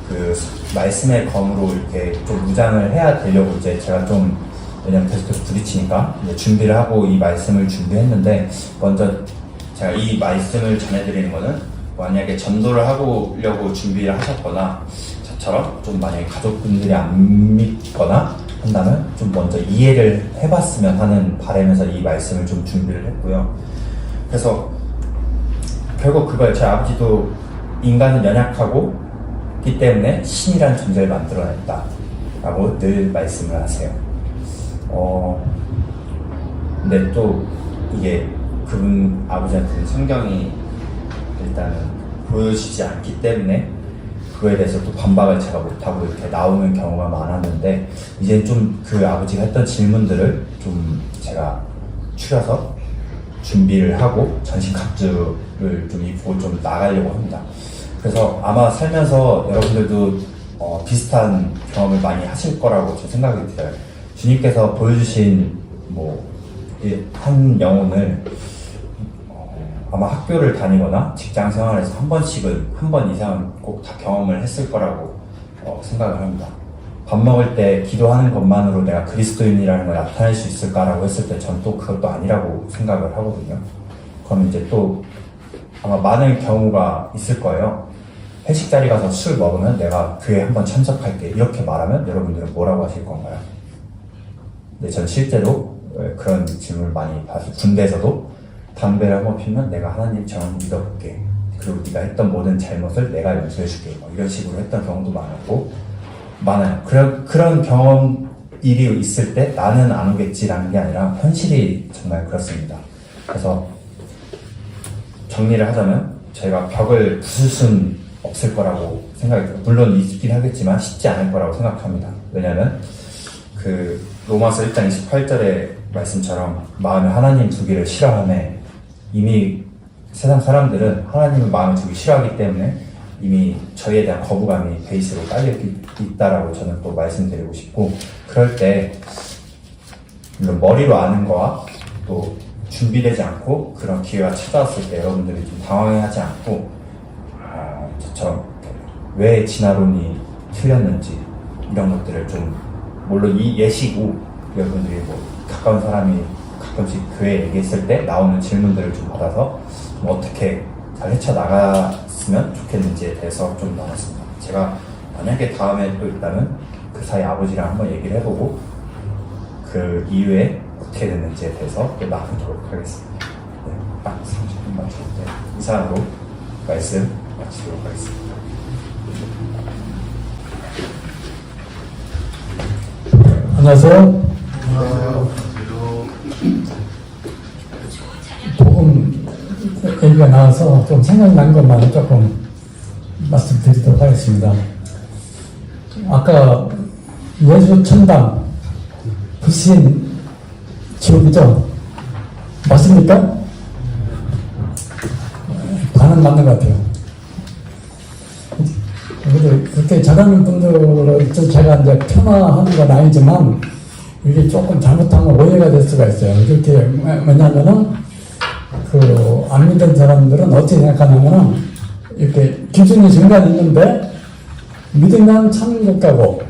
그 말씀의 검으로 이렇게 좀 무장을 해야 되려고 이제 제가 좀 왜냐면 계속해서 부딪히니까 이제 준비를 하고 이 말씀을 준비했는데 먼저 제가 이 말씀을 전해드리는 거는 만약에 전도를 하려고 준비를 하셨거나 저처럼 좀 만약에 가족분들이 안 믿거나 한다면 좀 먼저 이해를 해봤으면 하는 바람에서 이 말씀을 좀 준비를 했고요. 그래서 결국 그걸 제 아버지도 인간은 연약하고 기 때문에 신이란 존재를 만들어냈다. 라고 늘 말씀을 하세요. 근데 또 이게 그분 아버지한테는 성경이 일단은 보여지지 않기 때문에 그거에 대해서 또 반박을 제가 못하고 이렇게 나오는 경우가 많았는데, 이제 좀 그 아버지가 했던 질문들을 좀 제가 추려서 준비를 하고 전신 갑주를 좀 입고 좀 나가려고 합니다. 그래서 아마 살면서 여러분들도 비슷한 경험을 많이 하실 거라고 저 생각이 들어요. 주님께서 보여주신 한 영혼을 아마 학교를 다니거나 직장 생활에서 한 번 이상은 꼭 다 경험을 했을 거라고 생각을 합니다. 밥 먹을 때 기도하는 것만으로 내가 그리스도인이라는 걸 나타낼 수 있을까라고 했을 때 전 또 그것도 아니라고 생각을 하거든요. 그럼 이제 또 아마 많은 경우가 있을 거예요. 회식 자리 가서 술 먹으면 내가 교회 한번 참석할게, 이렇게 말하면 여러분들은 뭐라고 하실 건가요? 근데 전 실제로 그런 질문을 많이 봐서, 군대에서도 담배를 한번 피면 내가 하나님처럼 믿어볼게, 그리고 네가 했던 모든 잘못을 내가 용서해줄게, 이런 식으로 했던 경우도 많아요. 그런 경험 일이 있을 때 나는 안 오겠지라는 게 아니라 현실이 정말 그렇습니다. 그래서 정리를 하자면 저희가 벽을 부술 수는 없을 거라고 생각이 들어요. 물론 있긴 하겠지만 쉽지 않을 거라고 생각합니다. 왜냐하면 그 로마서 1장 28절의 말씀처럼 마음에 하나님 두기를 싫어하네, 이미 세상 사람들은 하나님을 마음에 두기 싫어하기 때문에 이미 저희에 대한 거부감이 베이스로 깔려 있다라고 저는 또 말씀드리고 싶고, 그럴 때 물론 머리로 아는 거와 또 준비되지 않고 그런 기회가 찾아왔을 때 여러분들이 좀 당황하지 않고 저처럼 왜 진화론이 틀렸는지 이런 것들을 좀, 물론 이 예시고 여러분들이 가까운 사람이 가끔씩 교회에 얘기했을 때 나오는 질문들을 좀 받아서 좀 어떻게 잘 헤쳐나갔으면 좋겠는지에 대해서 좀 나눴습니다. 제가 만약에 다음에 또 있다면 그 사이 아버지랑 한번 얘기를 해보고 그 이후에 어떻게 됐는지에 대해서 또 나누도록 하겠습니다. 네, 딱 30분 마쳤는데 이상으로 말씀 마치도록 하겠습니다. 안녕하세요. 복음 얘기가 나와서 좀 생각난 것만 조금 말씀드리도록 하겠습니다. 아까 예수 천당, 불신 지옥이죠? 맞습니까? 반은 맞는 것 같아요. 그렇게 잘하는 분들을 제가 이제 폄하하는 건 아니지만 이게 조금 잘못하면 오해가 될 수가 있어요. 이렇게 왜냐하면은 안 믿는 사람들은 어떻게 생각하냐면은 이렇게 기준이 중간에 있는데 믿으면 천국 가고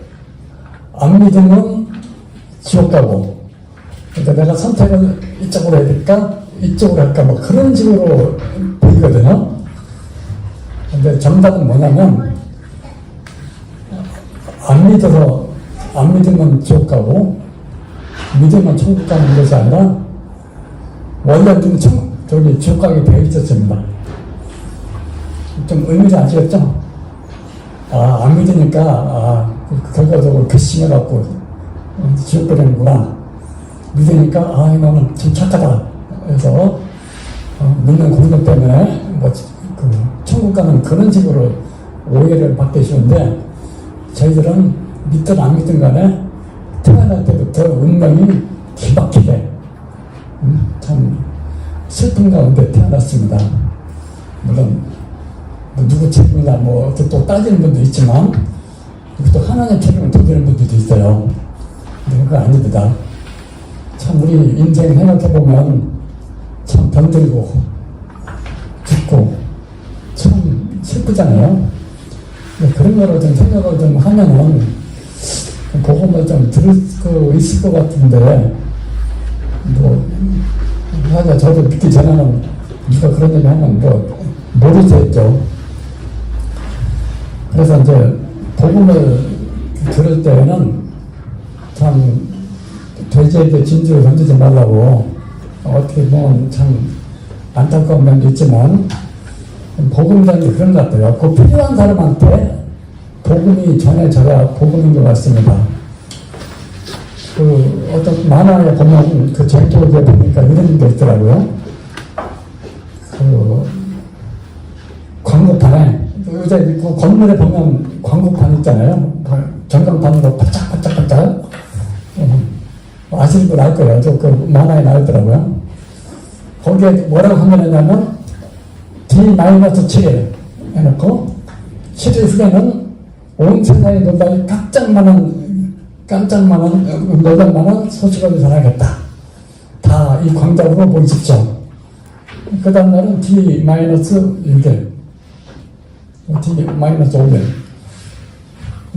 안 믿으면 지옥 가고, 그러니까 내가 선택을 이쪽으로 해야 될까 이쪽으로 할까 그런 식으로 보이거든요. 근데 정답은 뭐냐면 안 믿으면 지옥 가고 믿으면 천국 가는 것이 아니라 원래는 지옥 가게 되어 있었습니다. 좀 의미를 아시겠죠? 안 믿으니까 결과적으로 결심해갖고 지옥 가려는구나. 믿으니까 이거는 참 착하다. 그래서 믿는 공덕 때문에 천국 가는 그런 식으로 오해를 받기 쉬운데, 저희들은 믿든 안 믿든 간에 태어날 때부터 운명이 기막히게 참 슬픈 가운데 태어났습니다. 물론 누구 책임이나 또 따지는 분도 있지만 또 하나님 책임을 돌리는 분들도 있어요. 근데 그거 아닙니다. 참 우리 인생 생각해보면 참 병들고 죽고 참 슬프잖아요. 그런 거를 좀 생각을 좀 하면은 복음을 좀 들을 수 있을 것 같은데, 사실 저도 믿기 전에는 누가 그런 얘기 하면 모르지 했죠. 그래서 이제 복음을 들을 때는 참 돼지에게 진주를 던지지 말라고, 어떻게 보면 참 안타까운 면도 있지만 복음이라는 게 그런 것 같아요. 그 필요한 사람한테 복음이 전해져야 복음인 것 같습니다. 그 어떤 만화에 보면 그 제목에 보니까 이런 게 있더라고요. 그 광고판에 요새 그 건물에 보면 광고판 있잖아요. 전광판으로 반짝반짝반짝. 아시는 분 알 거예요. 저 그 만화에 나오더라고요. 거기에 뭐라고 하냐면 D-7 해놓고 7일 후에는 온 세상의 노동이 깜짝만한 노동만한 소식을 전하겠다. 다 이 광장으로 모이십시오. 그 다음 날은 D-6일 D-5일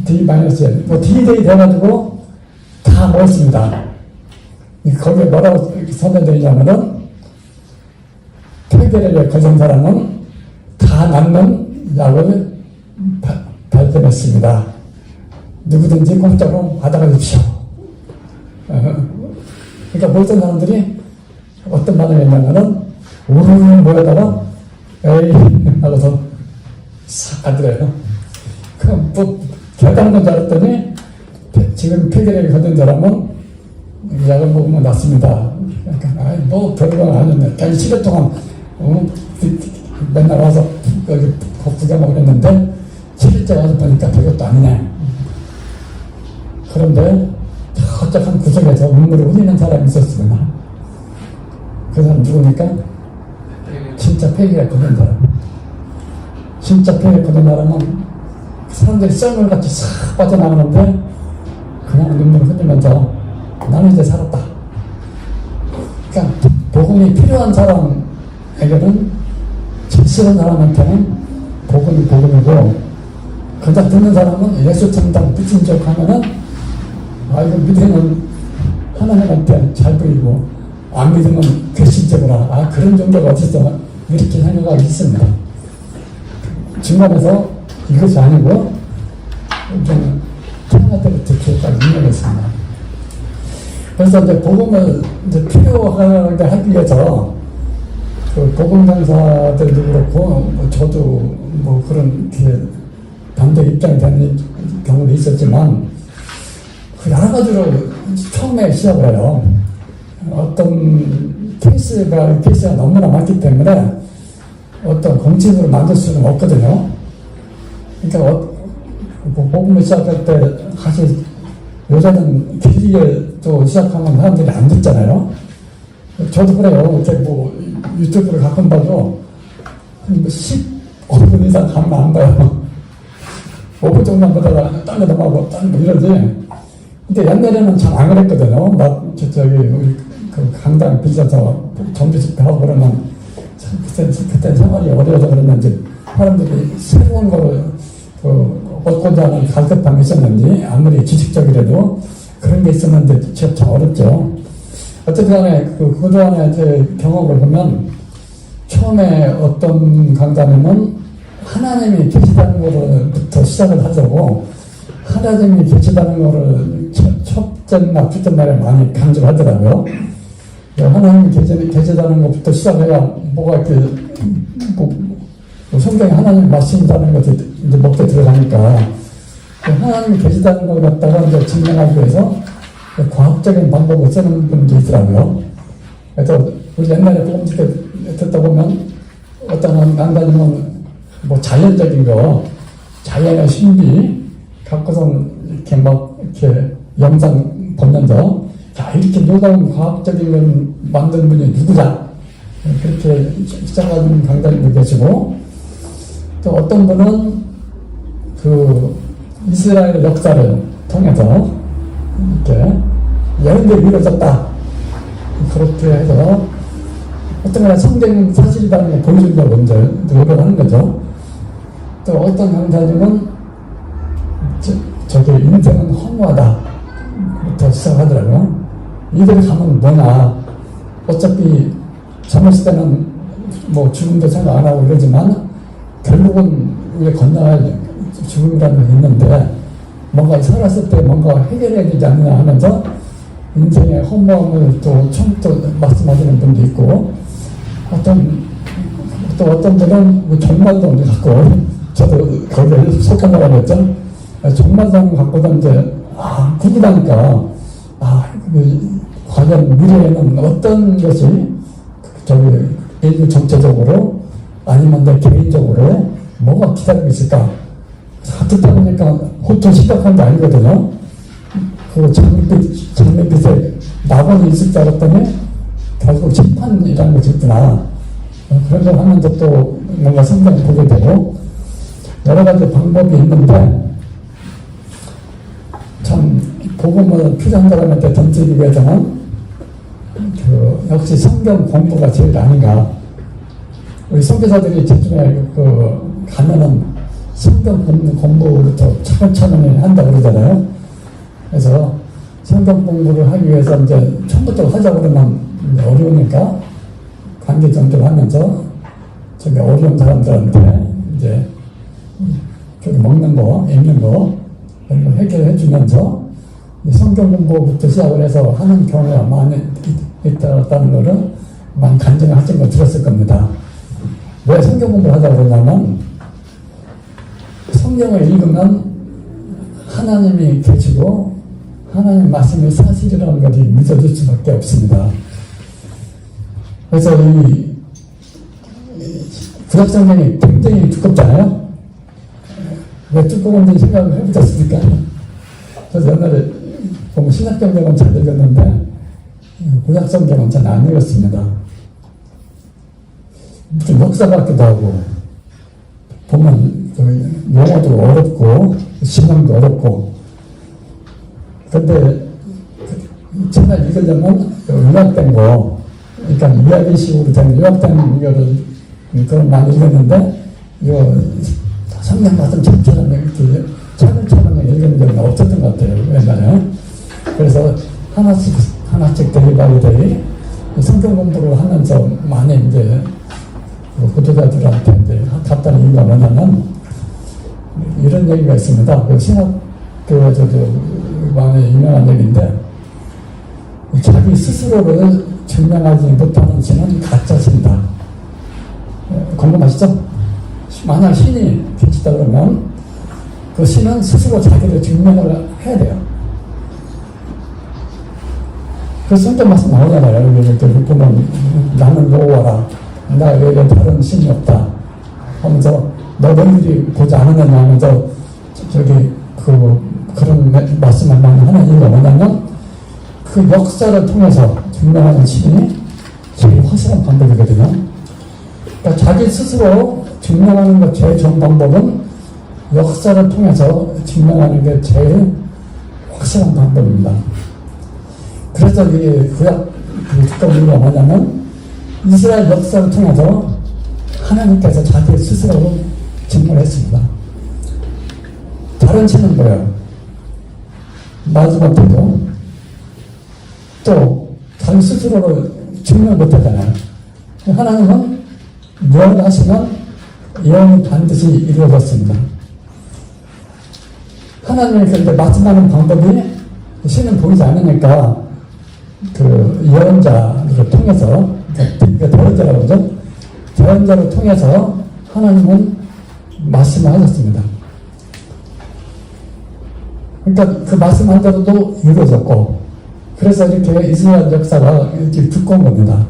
D-1 D-Day 돼가지고 다 모였습니다. 거기에 뭐라고 선언되어 있냐면은 폐결핵에 걸린 사람은 다 낫는 약을 발견했습니다. 누구든지 공짜로 받아가십시오. 그러니까 모든 사람들이 어떤 말을 했냐면은 우르르 모여다가 에이 하고서 싹 가더래요. 그럼 또 결단한 줄 알았더니 지금 폐결핵에 걸린 사람은 약을 먹으면 낫습니다. 그러니까 뭐 별거 아니었네. 7일 동안 맨날 와서 여기 구경하고 했는데 7일째 와서 보니까 별것도 아니네. 그런데 어쩌한 구석에서 눈물을 흘리는 사람이 있었습니다. 그 사람 누구니까? 진짜 폐기가 걸린 사람. 진짜 폐기가 걸린 사람은 사람들이 썰물같이 싹 빠져나가는데 그냥 눈물을 흘리면서 나는 이제 살았다. 그러니까 복음이 필요한 사람에게는 제일 싫은 사람한테는 복음이 복음이고 그냥 듣는 사람은 예수 참당 빚진 척 하면은 이거 믿으면 하나님한테 잘 보이고 안 믿으면 괘씸죄구나. 그런 종교가 어딨어. 이렇게 생각하기 있습니다. 중간에서 이것이 아니고 좀 하나대로 지키기까지 능력했습니다. 그래서 이제 복음을 이제 필요하게 하기 위해서 그 복음 강사들도 그렇고 저도 뭐 그런 반대 입장이 되는 경우도 있었지만 그 여러 가지로 처음에 시작을 해요. 어떤 케이스가 너무나 많기 때문에 어떤 공식으로 만들 수는 없거든요. 그러니까 복음을 시작할 때 사실 요새는 길게 또 시작하면 사람들이 안 듣잖아요. 저도 그래요. 이렇게 뭐 유튜브를 가끔 봐도 15분 이상 가면 안 봐요. 5분 정도만 보다가 딴 거 넘어가고 딴 거 이러지. 근데 옛날에는 잘 안 그랬거든요. 우리 그 강당 빌려서 정규 집회하고 그러면 그때 생활이 어려워서 그랬는지 사람들이 새로운 거를 얻고자 하는 갈급함이 있었는지 아무리 지식적이라도 그런 게 있었는데 참 어렵죠. 어쨌든 간에 그동안의 제 경험을 보면 처음에 어떤 강단에는 하나님이 계시다는 거부터 시작을 하자고 하나님이 계시다는 거를 첫째나 둘째 날에 많이 강조를 하더라고요. 하나님이 계시다는 것부터 시작해야 뭐가 이렇게 성경에 하나님 말씀이라는 것이 이제 먹게 들어가니까 하나님이 계시다는 걸 갖다가 이제 증명하기 위해서 과학적인 방법을 쓰는 분도 있더라고요. 그래서 우리 옛날에 복음 듣다 보면 어떤 강단이면 뭐 자연적인 거, 자연의 신비 갖고선 이렇게 막 이렇게 영상 보면서 자 이렇게 놀라운 과학적인 걸 만든 분이 누구냐 그렇게 시작하는 강단님도 계시고 또 어떤 분은 그 이스라엘 역사를 통해서 이렇게 이런 게 이루어졌다 그렇게 해서 어떤 거나 성경은 사실이라는 걸 보여주려고 이제 노력하는 거죠. 또 어떤 강사님은 저게 인생은 허무하다 부터 시작하더라고요. 이대로 가면 뭐냐 어차피 젊었을 때는 뭐 죽음도 생각 안 하고 이러지만 결국은 우리 건너갈 죽음이라는 게 있는데 뭔가 살았을 때 뭔가 해결해야 되지 않느냐 하면서 인생의 허무함을 또 처음 또 말씀하시는 분도 있고 또 어떤 분은 뭐 정말도 갖고 저도 거기에 속한 거라고 했죠. 정말상 갖고도 이제 구구다니까 과연 미래에는 어떤 것이 저기 인류 전체적으로 아니면 내 개인적으로 뭐가 기다리고 있을까? 듣다 보니까 호통 심각한 게 아니거든요. 그 장밋빛에 낙원이 있을 줄 알았더니 결국 심판이라는 것이 있구나. 그런 걸 하면서 또 뭔가 성경을 보게 되고 여러 가지 방법이 있는데 참 복음을 필요한 사람한테 던지기 위해서는 역시 성경 공부가 제일 아닌가. 우리 선교사들이 제중에 가면은 성경 공부부터 차근차근 한다고 그러잖아요. 그래서 성경 공부를 하기 위해서 이제 처음부터 하자고 그러면 어려우니까 관계 정도를 하면서 저기 어려운 사람들한테 이제 저기 먹는 거, 입는 거 이런 거 해결해 주면서 성경 공부부터 시작을 해서 하는 경우가 많이 있다는 거를 많이 간증하신 걸 들었을 겁니다. 왜 성경 공부를 하자고 그러냐면 성경을 읽으면 하나님이 계시고 하나님 말씀이 사실이라는 것이 믿어질 수밖에 없습니다. 그래서 이 구약성경이 굉장히 두껍잖아요. 왜 두꺼운지 생각을 해보셨습니까? 그래서 옛날에 보면 신약성경은 잘 읽었는데 구약성경은 잘 안 읽었습니다. 좀 역사 같기도 하고 보면 용어도 어렵고 신앙도 어렵고 근데 제가 읽으려면 요약된 거 그러니까 이야기식으로 된 요약된 이거를 그걸 많이 읽었는데 이거 성경 말씀 처럼 이렇게 차근차근 읽은 적은 없었던 것 같아요 옛날에. 그래서 하나씩 데리바이들이 성경 공부를 하면서 많이 이제 구독자들한테 이제 갔다는 이유가 뭐냐면 이런 얘기가 있습니다. 그 신학교 많이 유명한 얘기인데 자기 스스로를 증명하지 못하는 신은 가짜 신이다. 궁금하시죠? 만약 신이 계시다 그러면 그 신은 스스로 자기를 증명을 해야 돼요. 그 성경 말씀 나오잖아요. 여기 보면 나는 여호와라. 나 외에 다른 신이 없다. 하면서 너희들이 보지 않았느냐 하면서 저기 그런 말씀을 많이 하는 이유가 뭐냐면 그 역사를 통해서 증명하는 신이 제일 확실한 방법이거든요. 그러니까 자기 스스로 증명하는 것 제일 좋은 방법은 역사를 통해서 증명하는 게 제일 확실한 방법입니다. 그래서 이 구약 두꺼운 이유가 뭐냐면 이스라엘 역사를 통해서 하나님께서 자기 스스로 증명했습니다. 다른 신은 뭐예요? 마지막에도 또 자기 스스로를 증명 못하잖아요. 하나님은 무엇하시면 예언이 반드시 이루어졌습니다. 하나님이 그런데 말씀하는 방법이 신은 보이지 않으니까 그 예언자를 통해서 대언자라고 그러죠. 대언자를 통해서 하나님은 말씀을 하셨습니다. 그러니까 그 말씀한 대로도 이루어졌고 그래서 이렇게 이스라엘 역사가 이렇게 두꺼운 겁니다.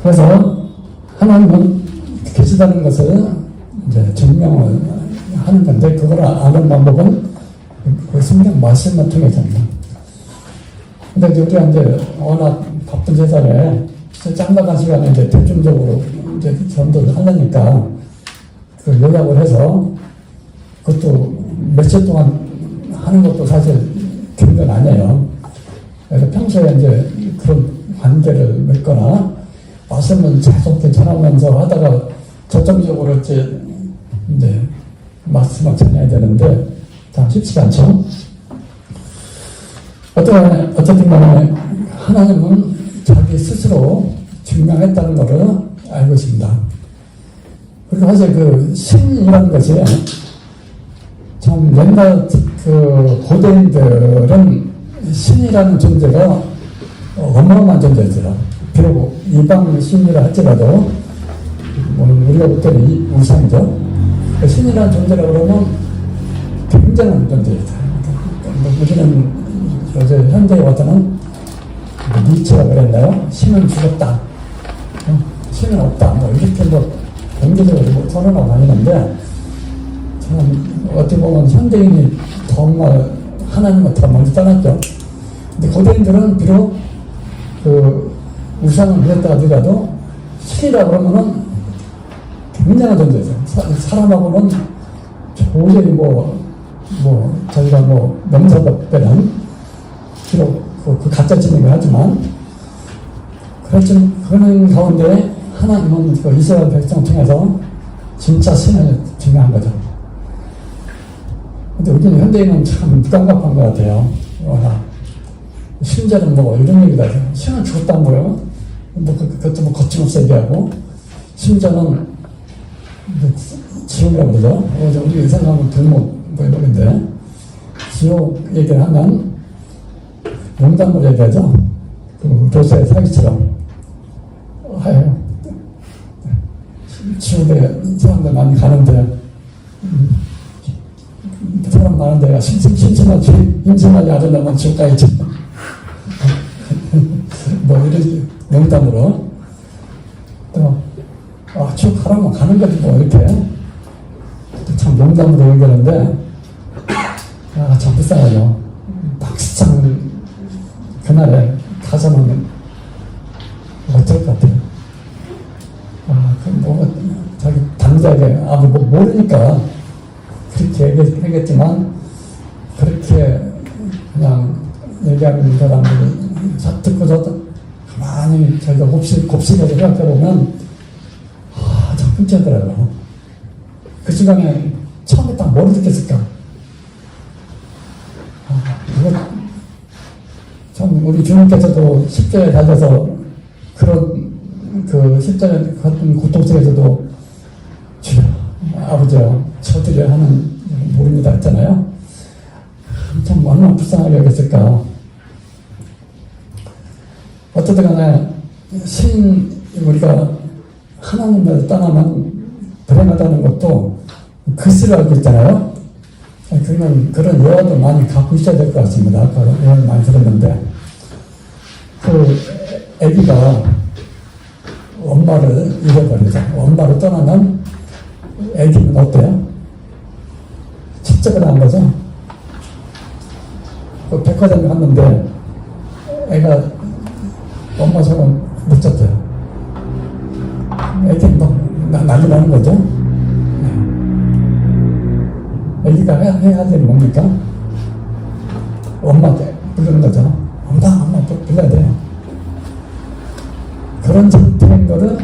그래서 하나님은 계시다는 것을 이제 증명을 하는 건데 그걸 아는 방법은 그 성경 말씀을 통해서입니다. 근데 우리가 이제 워낙 바쁜 세상에 짱나간 시간에 이제 대중적으로 이제 전도를 하려니까 그 요약을 해서 그것도 며칠 동안 하는 것도 사실 긴 건 아니에요. 그래서 평소에 이제 그런 관계를 맺거나 말씀을 계속 전하면서 하다가 저점적으로 이제 말씀을 전해야 되는데 참 쉽지가 않죠. 어쨌든 간에 하나님은 자기 스스로 증명했다는 것을 알고 있습니다. 그리고 사실 그 신이라는 것이 참 옛날 그 고대인들은 신이라는 존재가 어마어마한 존재였어요. 비록 이방 신이라 할지라도 우리가 볼 때는 우상이죠. 신이라는 존재라 그러면 굉장한 존재였어요. 우리는 요새 현대에 와서는 니체가 그랬나요? 신은 죽었다. 신은 없다. 뭐 이렇게 뭐 경제적으로 뭐 토론하고 다니는데 참 어떻게 보면 현대인이 정말 하나님을 더 먼저 떠났죠. 근데 고대인들은 비록 그 우상을 믿었다 하더라도 신이라고 그러면은 굉장한 존재죠. 사람하고는 도저히 저희가 명사법배는 비록 그 가짜 진행을 하지만 그렇지만 그런 가운데 하나님은 그 이스라엘 백성 통해서 진짜 신을 증명한 거죠. 근데 우리는 현대인은 참 무감각한 것 같아요. 신자는 이런 얘기도 하죠. 신은 죽었다는 거예요. 그것도 거침없이 얘기하고, 신자는 지옥이라고 그러죠. 우리 생각하면 들목 이런데, 지옥 얘기를 하면 농담으로 얘기하죠. 그 교사의 사기처럼. 지옥에 사람들 많이 가는데, 사람 많은 데가 심심하지 않으려면 지옥 가야지. 이런 농담으로. 또, 지옥 가라면 가는 거지, 이렇게. 참 농담으로 얘기하는데, 참 불쌍하죠. 박수창 그날에 가서는 어떨 것 같아요. 자기 당자에게, 모르니까 그렇게 얘기했지만, 그렇게 그냥 얘기하는 사람들이 듣고서 가만히 자기가 곱씹어서 생각해보면, 참 끔찍하더라고요. 그 시간에 처음에 딱 뭘 느꼈을까? 참, 우리 주님께서도 십자가에 달려서 그런 그 십자가에 같은 고통 속에서도 주여, 아버지여, 저들을 하는 모릅니다 했잖아요. 참 얼마나 불쌍하게 여겼을까. 어쨌든 간에 우리가 하나님을 떠나면 불행하다는 것도 글쓰를 알고 있잖아요. 그러면 그런 예화도 많이 갖고 있어야 될 것 같습니다. 아까 예화를 많이 들었는데, 그 아기가 엄마를 잃어버리죠. 엄마를 떠나면 아기는 어때요? 찝쩍을 한 거죠. 그 백화점에 갔는데 애가 엄마 손을 못 잡어요. 애기는 난리 나는 거죠. 애기가 해야 되는 뭡니까? 엄마한테 부르는 거죠. 엄마 불러야 돼요. 그런 상태인 거를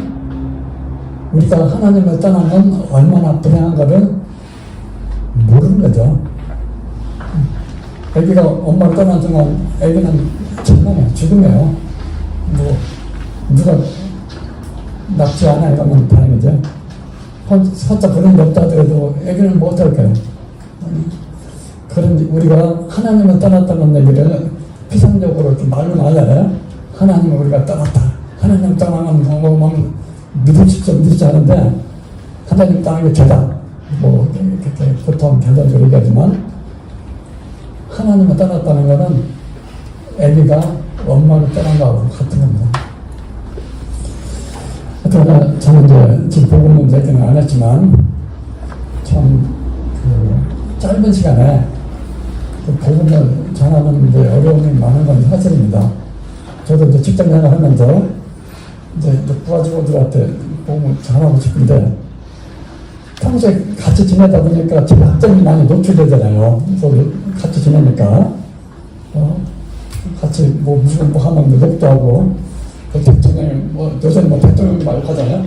우리가 하나님을 떠나면 얼마나 불행한가를 모르는 거죠. 애기가 엄마를 떠난 순간 애기는 절망이에요. 죽음이에요. 누가 납치 안 하려면 다행이죠. 살짝 그런 게 없다 하더라도 애기는 뭐 어떨까요? 그런 우리가 하나님을 떠났다는 얘기를 피상적으로 이렇게 말로 하잖아요. 하나님을 우리가 떠났다. 하나님 떠나면 믿을지 않은데 하나님 떠나는 게 죄다. 이렇게 보통 결론적으로 얘기하지만 하나님을 떠났다는 것은 애비가 엄마를 떠난 거하고 같은 겁니다. 그러나 저는 지금 복음은 얘기는 안 했지만 참 짧은 시간에 복음을 전하는 데 어려움이 많은 건 사실입니다. 저도 이제 직장 생활 하면서 이제 부하직원들한테 복음을 전하고 싶은데 평소에 같이 지내다 보니까 제 학점이 많이 노출되잖아요. 그래서 같이 지내니까 같이 무슨 하면 욕도 하고 대통령 요새는 대통령 말 하잖아요.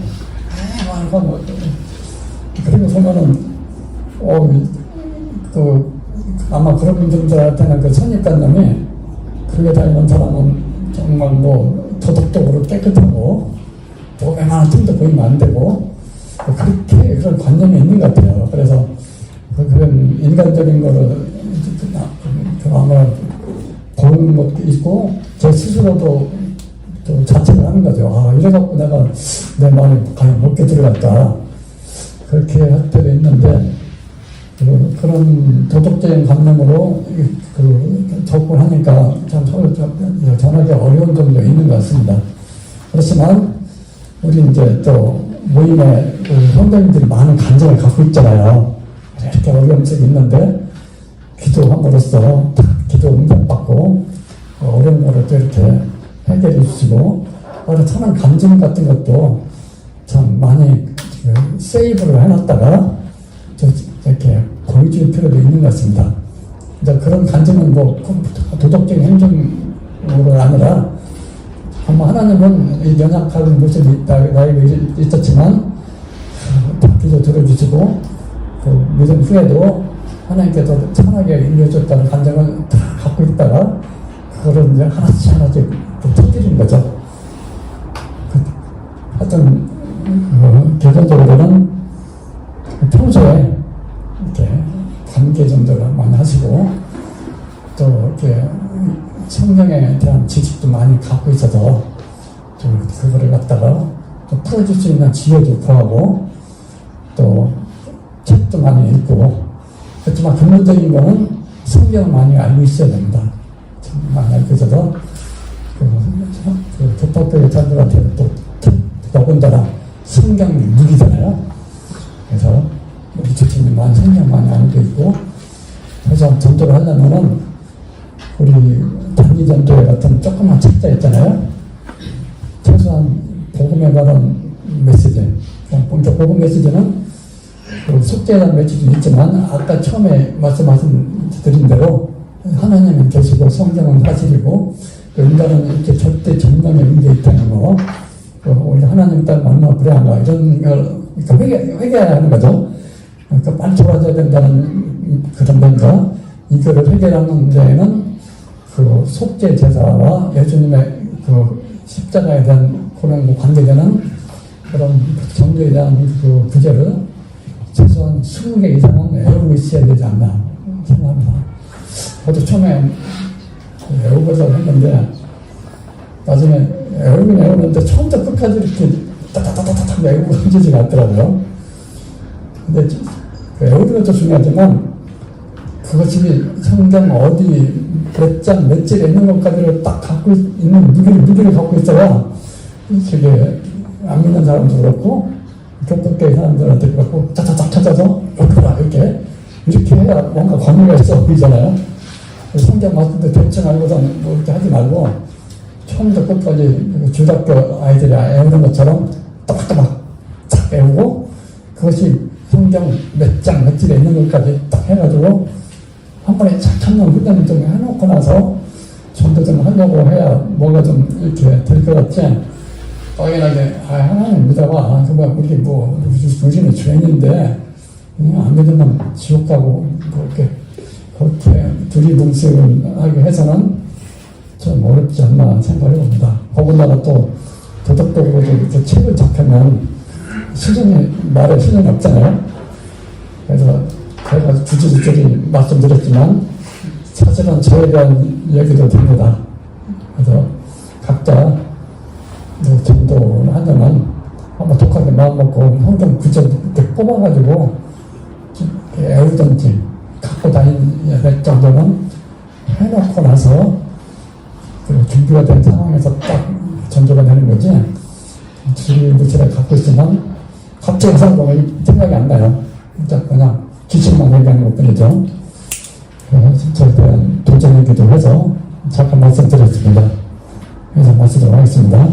그리고 보면은 아마 그런 분들한테는 그 선입관념이 그게 다니는 사람은 정말 도덕적으로 깨끗하고 웬만한 틈도 보이면 안 되고 그렇게 그런 관념이 있는 것 같아요. 그래서 그런 인간적인 거를 아마 보는 것도 있고 제 스스로도 또 자책을 하는 거죠. 이래갖고 내가 내 마음이 과연 먹게 들어갈까 그렇게 할 때도 있는데 그런 도덕적인 관념으로 접근하니까 참 서로 전하기 어려운 점도 있는 것 같습니다. 그렇지만 우리 이제 또 모임에 선배님들이 많은 감정을 갖고 있잖아요. 이렇게 어려운 적이 있는데 기도함으로써 기도 응답받고 어려운 거를 또 이렇게 해결해 주시고 바로 천한 감정 같은 것도 참 많이 세이브를 해놨다가 이렇게 보여줄 필요도 있는 것 같습니다. 이제 그런 간증은 뭐 도덕적인 행정으로 아니라 하나님은 연약한 모습이 나에게 있었지만 기도 들어주시고 그 믿음 후에도 하나님께서 천하게 인도해줬다는 간증을 다 갖고 있다가 그걸 이제 하나씩 터뜨리는 거죠. 하여튼 결론적으로는 평소에 이렇게 관계 정도를 많이 하시고 또 이렇게 성경에 대한 지식도 많이 갖고 있어서 좀 그거를 갖다가 좀 풀어줄 수 있는 지혜도 구하고 또 책도 많이 읽고 그렇지만 근본적인 거는 성경을 많이 알고 있어야 됩니다. 많이 알고 있어서 교법교육 사람들한테 또 더군다나 성경 무기잖아요. 그래서 우리 주님이 많이 성경 많이 알고 있고 그래서 전도를 하려면은 우리 단기 전도회 같은 조그만 책자 있잖아요. 최소한 복음에 관한 메시지, 본격 복음 메시지는 그 속죄에 대한 메시지도 있지만 아까 처음에 말씀드린 대로 하나님은 계시고 성경은 사실이고 인간은 이렇게 절대 정령의 의미에 있다는 거, 우리 하나님 딸 만나 그래야 한다 이런 걸 회개해야 하는 거죠. 그러니까 빨리 돌아져야 된다는 그런 데인가 이거를 해결하는 데에는 그 속죄 제사와 예수님의 그 십자가에 대한 그런 관계되는 그런 정도에 대한 그 구절을 최소한 20개 이상은 외우고 있어야 되지 않나 생각합니다. 저도 처음에 외우고자 했는데 나중에 외우는데 처음부터 끝까지 이렇게 따다다다다 외우고 하지가 않더라고요. 근데 외우는 것도 중요하지만 그것이 성경 어디 몇 장, 몇 절에 있는 것까지를 딱 갖고 있는 무기를 갖고 있어야 되게 안 믿는 사람도 그렇고 교법계의 사람들한테 그렇고 짜자작 찾아서 이렇게 해야 뭔가 권위가 있어 보이잖아요. 성경 말씀도 대충 알고선 뭐 이렇게 하지 말고 처음부터 끝까지 중학교 아이들이 외우는 것처럼 따박따박 딱 외우고 그것이 성경 몇 장, 몇 절에 있는 것까지 딱 해가지고 한 번에 착착 훈련을 좀 해놓고 나서 전도 좀 하려고 해야 뭐가 좀 이렇게 될 것 같지. 당연하게 하나님 믿어봐. 우리는 죄인인데 안 믿으면 지옥 가고 뭐 이렇게 그렇게 두리뭉실을 하게 해서는 좀 어렵지 않나 생각을 해봅니다. 더군다나 또 도덕적으로도 이렇게 책을 잡히면 말에 수준이 없잖아요. 그래서 제가 주저리 말씀드렸지만 사실은 저에 대한 얘기도 됩니다. 그래서 각자 전도를 하려면 한번 독하게 마음먹고 성경 구절 이렇게 뽑아가지고 애우든지 갖고 다니는 될 정도는 해놓고 나서 준비가 된 상황에서 딱 전도가 되는 거지. 주의 무치를 갖고 있으면 갑자기 성경이 생각이 안 나요. 그냥 기침만 얘기하는 것 뿐이죠. 저에 대한 도전이기도 해서 잠깐 말씀드렸습니다. 그래서 마치도록 하겠습니다.